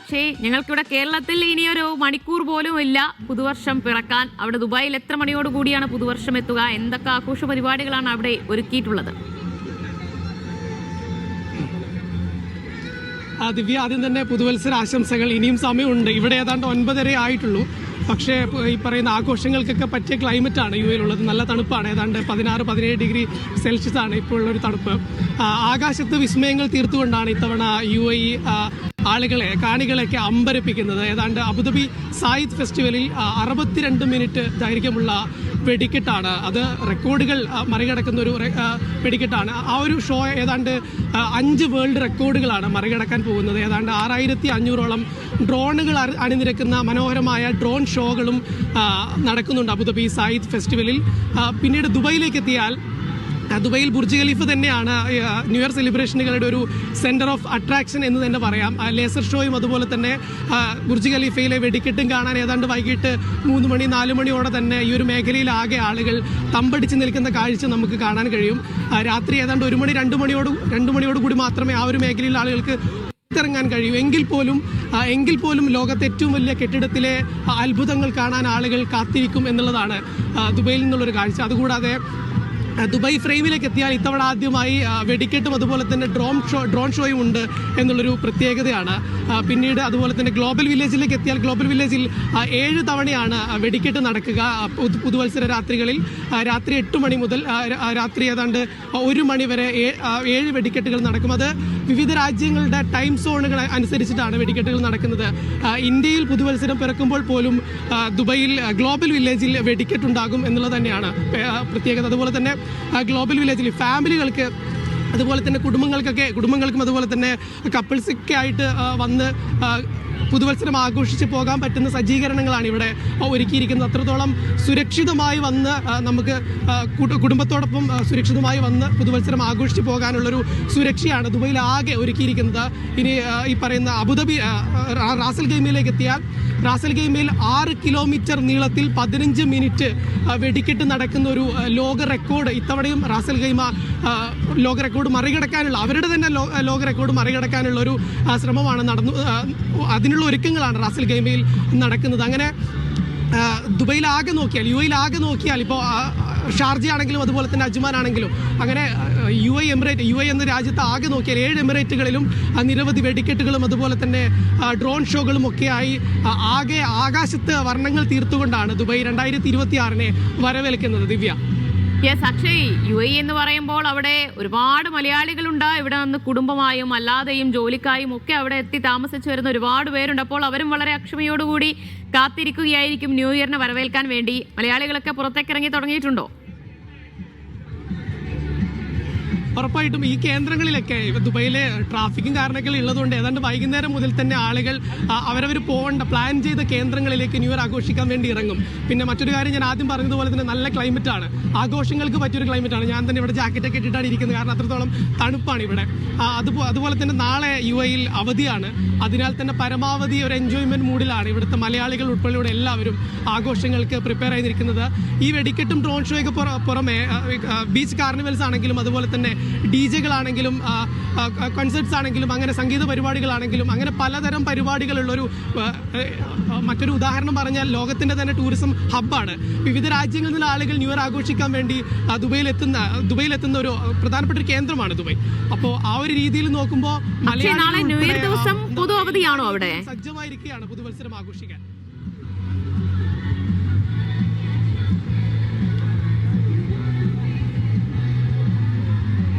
പക്ഷേ ഞങ്ങൾക്കിവിടെ കേരളത്തിൽ ഇനിയൊരു മണിക്കൂർ പോലും ഇല്ല പുതുവർഷം പിറക്കാൻ. അവിടെ ദുബായിൽ എത്ര മണിയോട് കൂടിയാണ് പുതുവർഷം എത്തുക? എന്തൊക്കെ ആഘോഷ പരിപാടികളാണ് അവിടെ ഒരുക്കിയിട്ടുള്ളത്? ദിവ്യ, ആദ്യം തന്നെ പുതുവത്സര ആശംസകൾ. ഇനിയും സമയമുണ്ട്. ഇവിടെ ഏതാണ്ട് 9:30 ആയിട്ടുള്ളൂ. പക്ഷേ ഈ പറയുന്ന ആഘോഷങ്ങൾക്കൊക്കെ പറ്റിയ ക്ലൈമറ്റാണ് യു എയിലുള്ളത്. നല്ല തണുപ്പാണ്. ഏതാണ്ട് 16-17 ഡിഗ്രി സെൽഷ്യസ് ആണ് ഇപ്പോൾ ഉള്ളൊരു തണുപ്പ്. ആകാശത്ത് വിസ്മയങ്ങൾ തീർത്തുകൊണ്ടാണ് ഇത്തവണ യു എ കാണികളെയൊക്കെ അമ്പരപ്പിക്കുന്നത്. ഏതാണ്ട് അബുദാബി സായിദ് ഫെസ്റ്റിവലിൽ 62 മിനിറ്റ് ദൈർഘ്യമുള്ള വെടിക്കെട്ടാണ്. അത് റെക്കോർഡുകൾ മറികടക്കുന്ന ഒരു വെടിക്കെട്ടാണ്. ആ ഒരു ഷോ ഏതാണ്ട് 5 വേൾഡ് റെക്കോർഡുകളാണ് മറികടക്കാൻ പോകുന്നത്. ഏതാണ്ട് 6500ഓളം ഡ്രോണുകൾ അണിനിരക്കുന്ന മനോഹരമായ ഡ്രോൺ ഷോകളും നടക്കുന്നുണ്ട് അബുദാബി സായിദ് ഫെസ്റ്റിവലിൽ. പിന്നീട് ദുബൈയിലേക്ക് എത്തിയാൽ ദുബൈയിൽ ബുർജ് ഖലീഫ തന്നെയാണ് ന്യൂ ഇയർ സെലിബ്രേഷനുകളുടെ ഒരു സെൻറ്റർ ഓഫ് അട്രാക്ഷൻ എന്ന് തന്നെ പറയാം. ലേസർ ഷോയും അതുപോലെ തന്നെ ബുർജ് ഖലീഫയിലെ വെടിക്കെട്ടും കാണാൻ ഏതാണ്ട് വൈകിട്ട് 3 മണി 4 മണിയോടെ തന്നെ ഈ ഒരു മേഖലയിൽ ആകെ ആളുകൾ തമ്പടിച്ച് നിൽക്കുന്ന കാഴ്ച നമുക്ക് കാണാൻ കഴിയും. രാത്രി ഏതാണ്ട് 1 മണി 2 മണിയോട് കൂടി മാത്രമേ ആ ഒരു മേഖലയിൽ ആളുകൾക്ക് ഇറങ്ങാൻ കഴിയൂ. എങ്കിൽ പോലും ലോകത്തെ ഏറ്റവും വലിയ കെട്ടിടത്തിലെ അത്ഭുതങ്ങൾ കാണാൻ ആളുകൾ കാത്തിരിക്കും എന്നുള്ളതാണ് ദുബൈയിൽ നിന്നുള്ളൊരു കാഴ്ച. അതുകൂടാതെ ദുബായ് ഫ്രെയിമിലേക്ക് എത്തിയാൽ ഇത്തവണ ആദ്യമായി വെടിക്കെട്ടും അതുപോലെ തന്നെ ഡ്രോൺ ഷോയും ഉണ്ട് എന്നുള്ളൊരു പ്രത്യേകതയാണ്. പിന്നീട് അതുപോലെ തന്നെ ഗ്ലോബൽ വില്ലേജിലേക്ക് എത്തിയാൽ ഗ്ലോബൽ വില്ലേജിൽ 7 തവണയാണ് വെടിക്കെട്ട് നടക്കുക പുതുവത്സര രാത്രികളിൽ. രാത്രി 8 മണി മുതൽ രാത്രി ഏതാണ്ട് 1 മണി വരെ 7 വെടിക്കെട്ടുകൾ നടക്കും. അത് വിവിധ രാജ്യങ്ങളുടെ ടൈം സോണുകൾ അനുസരിച്ചിട്ടാണ് വെടിക്കെട്ടുകൾ നടക്കുന്നത്. ഇന്ത്യയിൽ പുതുവത്സരം പിറക്കുമ്പോൾ പോലും ദുബൈയിൽ ഗ്ലോബൽ വില്ലേജിൽ വെടിക്കെട്ടുണ്ടാകും എന്നുള്ളത് തന്നെയാണ് പ്രത്യേകത. അതുപോലെ തന്നെ ഗ്ലോബൽ വില്ലേജിൽ ഫാമിലികൾക്ക് അതുപോലെ തന്നെ കുടുംബങ്ങൾക്കും അതുപോലെ തന്നെ കപ്പിൾസൊക്കെ ആയിട്ട് വന്ന് പുതുവത്സരം ആഘോഷിച്ച് പോകാൻ പറ്റുന്ന സജ്ജീകരണങ്ങളാണ് ഇവിടെ ഒരുക്കിയിരിക്കുന്നത്. അത്രത്തോളം സുരക്ഷിതമായി വന്ന് നമുക്ക് കുടുംബത്തോടൊപ്പം സുരക്ഷിതമായി വന്ന് പുതുവത്സരം ആഘോഷിച്ച് പോകാനുള്ളൊരു സുരക്ഷയാണ് ദുബൈയിൽ ആകെ ഒരുക്കിയിരിക്കുന്നത്. ഇനി ഈ പറയുന്ന അബുദാബി റാസൽ ഖൈമയിലേക്ക് എത്തിയാൽ റാസൽ ഖൈമയിൽ 6 കിലോമീറ്റർ നീളത്തിൽ 15 മിനിറ്റ് വെടിക്കെട്ട് നടക്കുന്ന ഒരു ലോക റെക്കോർഡ് ഇത്തവണയും റാസൽ ഖൈമ ലോക റെക്കോർഡ് മറികടക്കാനുള്ള അവരുടെ തന്നെ ലോക റെക്കോർഡ് മറികടക്കാനുള്ള ഒരു ശ്രമമാണ് അതിനുള്ള ഒരുക്കങ്ങളാണ് റാസൽ ഖൈമയിൽ നടക്കുന്നത്. അങ്ങനെ ദുബൈയിൽ ആകെ നോക്കിയാൽ യു എയിൽ ആകെ നോക്കിയാൽ ഇപ്പോൾ ഷാർജ ആണെങ്കിലും അതുപോലെ തന്നെ അജ്മാൻ ആണെങ്കിലും അങ്ങനെ യു എ എന്ന രാജ്യത്ത് ആകെ നോക്കിയാൽ 7 എമിറേറ്റുകളിലും നിരവധി വെടിക്കെട്ടുകളും അതുപോലെ തന്നെ ഡ്രോൺ ഷോകളും ഒക്കെയായി ആകെ ആകാശത്ത് വർണ്ണങ്ങൾ തീർത്തുകൊണ്ടാണ് ദുബൈ 2026 വരവേൽക്കുന്നത്. Divya. Yes Akshay, U A എന്ന് പറയുമ്പോൾ അവിടെ ഒരുപാട് മലയാളികളുണ്ട്. ഇവിടെ നിന്ന് കുടുംബമായും അല്ലാതെയും ജോലിക്കായും ഒക്കെ അവിടെ എത്തി താമസിച്ചു വരുന്ന ഒരുപാട് പേരുണ്ട്. അപ്പോൾ അവരും വളരെ അക്ഷമയോടുകൂടി കാത്തിരിക്കുകയായിരിക്കും ന്യൂ ഇയറിനെ വരവേൽക്കാൻ വേണ്ടി. മലയാളികളൊക്കെ പുറത്തേക്ക് ഇറങ്ങി തുടങ്ങിയിട്ടുണ്ടോ? ഉറപ്പായിട്ടും ഈ കേന്ദ്രങ്ങളിലൊക്കെ ദുബൈയിലെ ട്രാഫിക്കും കാരണങ്ങൾ ഉള്ളതുകൊണ്ട് ഏതാണ്ട് വൈകുന്നേരം മുതൽ തന്നെ ആളുകൾ അവരവർ പ്ലാൻ ചെയ്ത കേന്ദ്രങ്ങളിലേക്ക് ന്യൂ ഇയർ ആഘോഷിക്കാൻ വേണ്ടി ഇറങ്ങും. പിന്നെ മറ്റൊരു കാര്യം, ഞാൻ ആദ്യം പറഞ്ഞതുപോലെ തന്നെ നല്ല ക്ലൈമറ്റാണ്, ആഘോഷങ്ങൾക്ക് പറ്റിയൊരു ക്ലൈമറ്റാണ്. ഞാൻ തന്നെ ഇവിടെ ജാക്കറ്റൊക്കെ ഇട്ടിട്ടാണ് ഇരിക്കുന്നത്, കാരണം അത്രത്തോളം തണുപ്പാണ് ഇവിടെ. അതുപോലെ തന്നെ നാളെ യു എയിൽ അവധിയാണ്. അതിനാൽ തന്നെ പരമാവധി ഒരു എൻജോയ്മെന്റ് മൂഡിലാണ് ഇവിടുത്തെ മലയാളികൾ ഉൾപ്പെടെയുള്ള എല്ലാവരും ആഘോഷങ്ങൾക്ക് പ്രിപ്പയർ ആയിരിക്കുന്നത്. ഈ വെടിക്കെട്ടും ഡ്രോൺ ഷോയ്ക്ക് പുറമെ ബീച്ച് കാർണിവൽസ് ആണെങ്കിലും അതുപോലെ തന്നെ ഡിജെകളാണെങ്കിലും കോൺസേർട്സ് ആണെങ്കിലും അങ്ങനെ സംഗീത പരിപാടികളാണെങ്കിലും അങ്ങനെ പലതരം പരിപാടികളുള്ളൊരു മറ്റൊരു ഉദാഹരണം പറഞ്ഞാൽ ലോകത്തിൻ്റെ തന്നെ ടൂറിസം ഹബ്ബാണ്. വിവിധ രാജ്യങ്ങളിൽ നിന്ന് ആളുകൾ ന്യൂ ഇയർ ആഘോഷിക്കാൻ വേണ്ടി ദുബൈയിലെത്തുന്ന ഒരു പ്രധാനപ്പെട്ട ഒരു കേന്ദ്രമാണ് ദുബൈ. അപ്പോൾ ആ ഒരു രീതിയിൽ നോക്കുമ്പോൾ സജ്ജമായിരിക്കുകയാണ് പുതുവത്സരം ആഘോഷിക്കാൻ.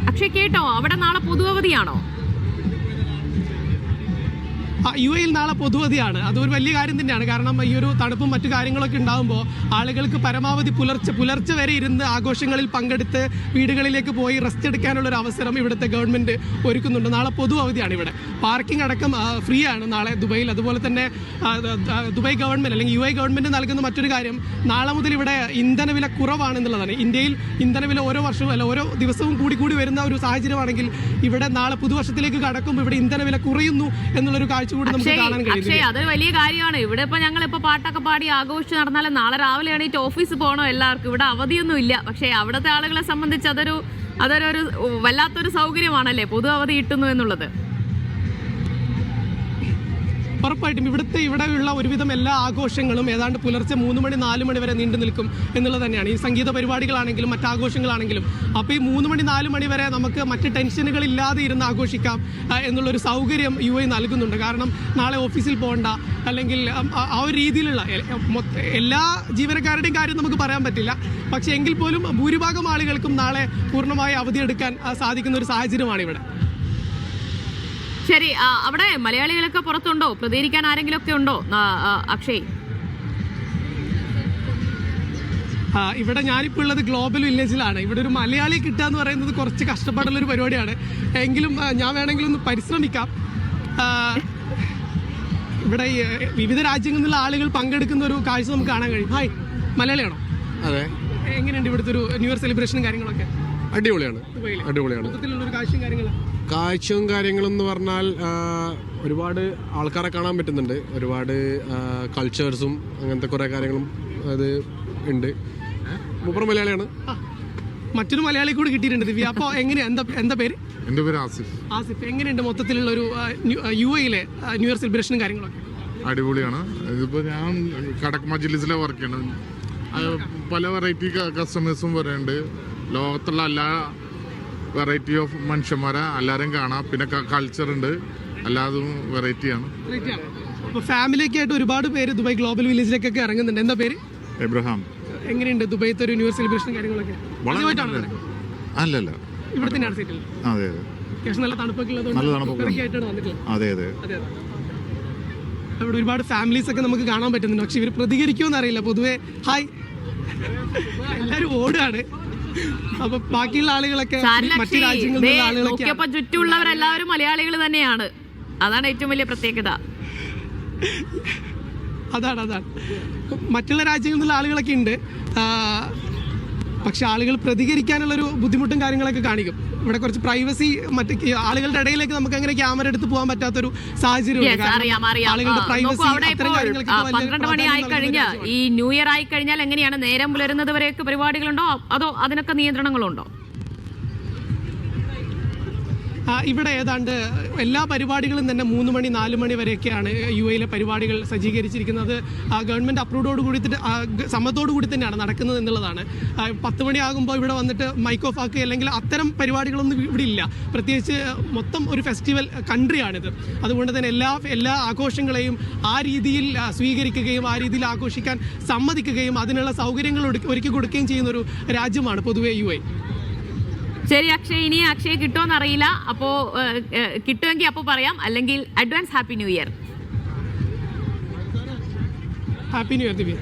പക്ഷെ കേട്ടോ, അവിടെ നാളെ പൊതുവധിയാണോ? യു എയിൽ നാളെ പൊതുവധിയാണ്. അതൊരു വലിയ കാര്യം തന്നെയാണ്. കാരണം ഈ ഒരു തണുപ്പും മറ്റു കാര്യങ്ങളൊക്കെ ഉണ്ടാകുമ്പോൾ ആളുകൾക്ക് പരമാവധി പുലർച്ചെ വരെ ഇരുന്ന് ആഘോഷങ്ങളിൽ പങ്കെടുത്ത് വീടുകളിലേക്ക് പോയി റെസ്റ്റ് എടുക്കാനുള്ള ഒരു അവസരം ഇവിടുത്തെ ഗവൺമെന്റ് ഒരുക്കുന്നുണ്ട്. നാളെ പൊതു അവധിയാണ്. ഇവിടെ പാർക്കിംഗ് അടക്കം ഫ്രീ ആണ് നാളെ ദുബൈയിൽ. അതുപോലെ തന്നെ ദുബൈ ഗവൺമെന്റ് അല്ലെങ്കിൽ യു എ ഗവൺമെന്റ് നൽകുന്ന മറ്റൊരു കാര്യം, നാളെ മുതൽ ഇവിടെ ഇന്ധനവില കുറവാണെന്നുള്ളതാണ്. ഇന്ത്യയിൽ ഇന്ധനവില ഓരോ ദിവസവും കൂടി വരുന്ന ഒരു സാഹചര്യമാണെങ്കിൽ ഇവിടെ നാളെ പുതുവർഷത്തിലേക്ക് കടക്കുമ്പോൾ ഇവിടെ ഇന്ധനവില കുറയുന്നു എന്നുള്ളൊരു കാഴ്ച അക്ഷയ്, അതൊരു വലിയ കാര്യമാണ്. ഇവിടെ ഇപ്പൊ ഞങ്ങളിപ്പോ പാട്ടൊക്കെ പാടി ആഘോഷിച്ച് നടന്നാലും നാളെ രാവിലെ എണീറ്റ് ഓഫീസിൽ പോകണോ എല്ലാവർക്കും. ഇവിടെ അവധിയൊന്നും ഇല്ല. പക്ഷേ അവിടുത്തെ ആളുകളെ സംബന്ധിച്ച് അതൊരു വല്ലാത്തൊരു സൗകര്യമാണല്ലേ പൊതു അവധി കിട്ടുന്നു എന്നുള്ളത്. ഉറപ്പായിട്ടും ഇവിടെയുള്ള ഒരുവിധം എല്ലാ ആഘോഷങ്ങളും ഏതാണ്ട് പുലർച്ചെ 3 മണി 4 മണി വരെ നീണ്ടു നിൽക്കും എന്നുള്ളത് തന്നെയാണ്. ഈ സംഗീത പരിപാടികളാണെങ്കിലും മറ്റാഘോഷങ്ങളാണെങ്കിലും. അപ്പോൾ ഈ 3 മണി 4 മണി വരെ നമുക്ക് മറ്റ് ടെൻഷനുകളില്ലാതെ ഇരുന്ന് ആഘോഷിക്കാം എന്നുള്ളൊരു സൗകര്യം UAE നൽകുന്നുണ്ട്. കാരണം നാളെ ഓഫീസിൽ പോകണ്ട, അല്ലെങ്കിൽ ആ ഒരു രീതിയിലുള്ള എല്ലാ ജീവനക്കാരുടെയും കാര്യം നമുക്ക് പറയാൻ പറ്റില്ല. പക്ഷേ എങ്കിൽ പോലും ഭൂരിഭാഗം ആളുകൾക്കും നാളെ പൂർണ്ണമായി അവധിയെടുക്കാൻ സാധിക്കുന്ന ഒരു സാഹചര്യമാണ് ഇവിടെ. ശരി, അവിടെ മലയാളികളൊക്കെ പുറത്തുണ്ടോ? പ്രതികരിക്കാൻ ആരെങ്കിലും ഒക്കെ ഉണ്ടോ അക്ഷയ്? ഇവിടെ ഞാനിപ്പോൾ ഉള്ളത് ഗ്ലോബൽ വില്ലേജിലാണ്. ഇവിടെ ഒരു മലയാളി കിട്ടുക എന്ന് പറയുന്നത് കുറച്ച് കഷ്ടപ്പാടുള്ളൊരു പരിപാടിയാണ്. എങ്കിലും ഞാൻ വേണമെങ്കിലും ഒന്ന് പരിശ്രമിക്കാം. ഇവിടെ വിവിധ രാജ്യങ്ങളിൽ നിന്നുള്ള ആളുകൾ പങ്കെടുക്കുന്ന ഒരു കാഴ്ച നമുക്ക് കാണാൻ കഴിയും. ഹായ്, മലയാളിയാണോ? അതെ. എങ്ങനെയുണ്ട് ഇവിടുത്തെ ഒരു ന്യൂ ഇയർ സെലിബ്രേഷനും കാര്യങ്ങളൊക്കെ? അടിപൊളിയാണ്. മൊത്തത്തിലുള്ളൊരു കാഴ്ചയും കാര്യങ്ങളും കാഴ്ചയും കാര്യങ്ങളും എന്ന് പറഞ്ഞാൽ ഒരുപാട് ആൾക്കാരെ കാണാൻ പറ്റുന്നുണ്ട്. ഒരുപാട് കൾച്ചേഴ്സും അങ്ങനത്തെ കുറേ കാര്യങ്ങളും അത് ഉണ്ട്. മൂപ്പർ മലയാളിയാണ്. മറ്റൊരു മലയാളി കൂടി കിട്ടിയിട്ടുണ്ട് ദിവ്യ. അപ്പോൾ എങ്ങനെയാ, എന്താ പേര്? എൻ്റെ പേര് ആസിഫ്. ആസിഫ്, എങ്ങനെയുണ്ട് മൊത്തത്തിലുള്ള ഒരു UAE ന്യൂ ഇയർ സെലിബ്രേഷനും കാര്യങ്ങളൊക്കെ? അടിപൊളിയാണ്. ഇതിപ്പോൾ ഞാൻ കടക് മജ്ലിസിലെ വർക്ക് ചെയ്യണത്. പല വെറൈറ്റി കസ്റ്റമേഴ്സും വരുന്നുണ്ട്. ലോകത്തുള്ള എല്ലാ വെറൈറ്റി ഓഫ് മനുഷ്യന്മാരെ എല്ലാവരും കാണാം. പിന്നെ കൾച്ചറുണ്ട്, എല്ലാതും വെറൈറ്റിയാണ്. അപ്പോൾ ഫാമിലിയൊക്കെ ആയിട്ട് ഒരുപാട് പേര് ദുബായ് ഗ്ലോബൽ വില്ലേജിലേക്കൊക്കെ ഇറങ്ങുന്നുണ്ട്. എന്താ പേര്? എബ്രഹാം. എങ്ങനെയുണ്ട് ദുബായിത്തെ ഒരു ന്യൂ ഇയർ സെലിബ്രേഷൻ കാര്യങ്ങളൊക്കെ? അല്ലല്ല, ഇവിടെ തന്നെയാണ് സെറ്റിൽ. അതെ അതെ. അത്യാവശ്യം നല്ല തണുപ്പൊക്കെ നല്ല തണുപ്പൊക്കെ. അതെ അതെ. ഇവിടെ ഒരുപാട് ഫാമിലീസ് ഒക്കെ നമുക്ക് കാണാൻ പറ്റുന്നുണ്ട്. പക്ഷെ ഇവർ പ്രതികരിക്കുമെന്ന് അറിയില്ല. പൊതുവെ ഹായ്, എല്ലാവരും ഓടുകയാണ്. അപ്പൊ ബാക്കിയുള്ള ആളുകളൊക്കെ മറ്റു രാജ്യങ്ങളിൽ നിന്നുള്ള ആളുകളൊക്കെ ചുറ്റുമുള്ളവരെല്ലാവരും മലയാളികൾ തന്നെയാണ്. അതാണ് ഏറ്റവും വലിയ പ്രത്യേകത. അതാണ് മറ്റുള്ള രാജ്യങ്ങളിൽ നിന്നുള്ള ആളുകളൊക്കെ ഉണ്ട്. പക്ഷെ ആളുകൾ പ്രതികരിക്കാനുള്ളൊരു ബുദ്ധിമുട്ടും കാര്യങ്ങളൊക്കെ കാണിക്കും. ഇവിടെ കുറച്ച് പ്രൈവസി മറ്റു ആളുകളുടെ ഇടയിലേക്ക് നമുക്ക് അങ്ങനെ ക്യാമറ എടുത്ത് പോകാൻ പറ്റാത്തൊരു സാഹചര്യം. 12 മണി ആയി കഴിഞ്ഞ് ഈ ന്യൂ ഇയർ ആയി കഴിഞ്ഞാൽ എങ്ങനെയാണ്? നേരം പുലരുന്നത് വരെയൊക്കെ പരിപാടികളുണ്ടോ, അതോ അതിനൊക്കെ നിയന്ത്രണങ്ങളുണ്ടോ? ഇവിടെ ഏതാണ്ട് എല്ലാ പരിപാടികളും തന്നെ 3 മണി 4 മണി വരെയൊക്കെയാണ് UAE പരിപാടികൾ സജ്ജീകരിച്ചിരിക്കുന്നത്. ഗവൺമെൻറ് അപ്രൂവോട് കൂടി സമ്മതത്തോടു കൂടി തന്നെയാണ് നടക്കുന്നത് എന്നുള്ളതാണ്. 10 മണിയാകുമ്പോൾ ഇവിടെ വന്നിട്ട് മൈക്ക് ഓഫ് ആക്കുക അല്ലെങ്കിൽ അത്തരം പരിപാടികളൊന്നും ഇവിടെ ഇല്ല. പ്രത്യേകിച്ച് മൊത്തം ഒരു ഫെസ്റ്റിവൽ കൺട്രിയാണിത്. അതുകൊണ്ട് തന്നെ എല്ലാ ആഘോഷങ്ങളെയും ആ രീതിയിൽ സ്വീകരിക്കുകയും ആ രീതിയിൽ ആഘോഷിക്കാൻ സമ്മതിക്കുകയും അതിനുള്ള സൗകര്യങ്ങൾ ഒരുക്കി കൊടുക്കുകയും ചെയ്യുന്നൊരു രാജ്യമാണ് പൊതുവെ UAE. ശരി അക്ഷയ്, ഇനി അക്ഷയ് കിട്ടുമോന്ന് അറിയില്ല. അപ്പോൾ കിട്ടുമെങ്കിൽ അപ്പോൾ പറയാം, അല്ലെങ്കിൽ advance happy new year. Happy new year ദിവ്യ.